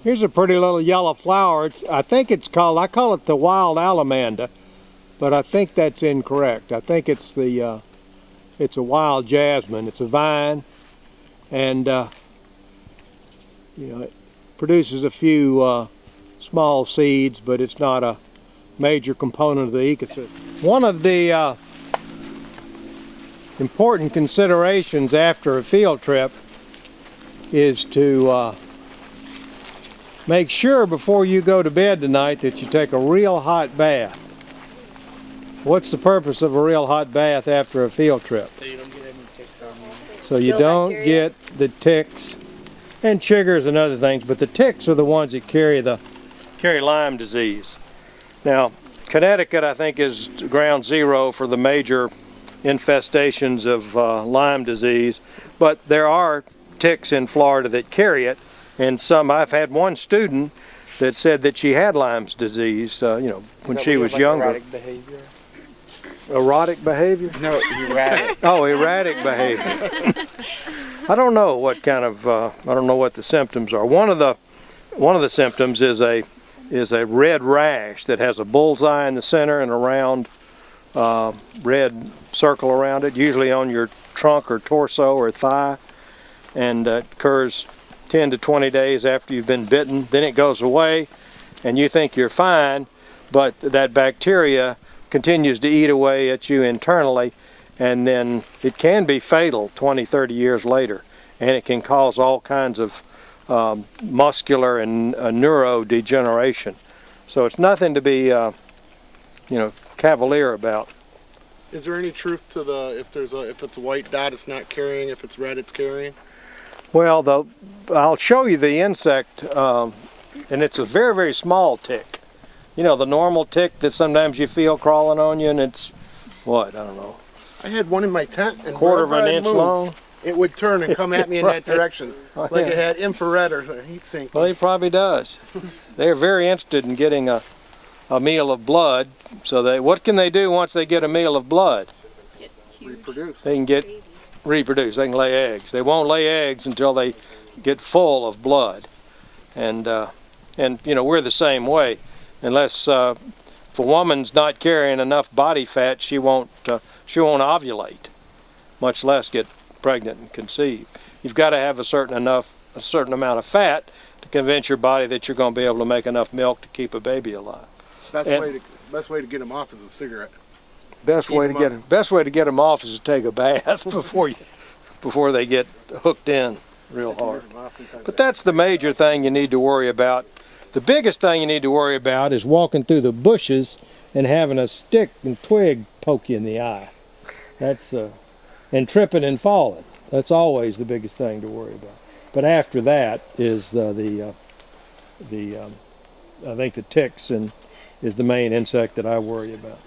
Here's a pretty little yellow flower. I call it the wild allamanda, but I think that's incorrect. I think it's a wild jasmine. It's a vine, and it produces a few small seeds, but it's not a major component of the ecosystem. One of the important considerations after a field trip is to make sure before you go to bed tonight that you take a real hot bath. What's the purpose of a real hot bath after a field trip? So you don't get any ticks on you. So you don't get the ticks and chiggers and other things, but the ticks are the ones that carry Lyme disease. Now, Connecticut, I think, is ground zero for the major infestations of Lyme disease, but there are ticks in Florida that carry it, and I've had one student that said that she had Lyme's disease, when she was younger. Erratic behavior? Erotic behavior? No, erratic. Oh, erratic behavior. I don't know what kind of, I don't know what the symptoms are. One of the symptoms is a red rash that has a bullseye in the center and a round red circle around it, usually on your trunk or torso or thigh, and occurs 10 to 20 days after you've been bitten. Then it goes away and you think you're fine, but that bacteria continues to eat away at you internally, and then it can be fatal 20, 30 years later, and it can cause all kinds of muscular and neurodegeneration. So it's nothing to be cavalier about. Is there any truth to if it's a white dot it's not carrying, if it's red it's carrying? Well, I'll show you the insect, and it's a very, very small tick. You know, the normal tick that sometimes you feel crawling on you, and it's, what, I don't know. I had one in my tent, and quarter of an inch long. It would turn and come at me in Right. that direction, like it had infrared or heat sink. Well, it probably does. They're very interested in getting a meal of blood. So what can they do once they get a meal of blood? Reproduce. They can reproduce. They can lay eggs. They won't lay eggs until they get full of blood. And we're the same way. Unless if a woman's not carrying enough body fat, she won't ovulate, much less get pregnant and conceive. You've got to have a certain amount of fat to convince your body that you're going to be able to make enough milk to keep a baby alive. Best way to get them off is a cigarette. Best way to get them off is to take a bath before they get hooked in real hard. But that's the major thing you need to worry about. The biggest thing you need to worry about is walking through the bushes and having a stick and twig poke you in the eye. That's and tripping and falling. That's always the biggest thing to worry about. But after that is I think the ticks is the main insect that I worry about.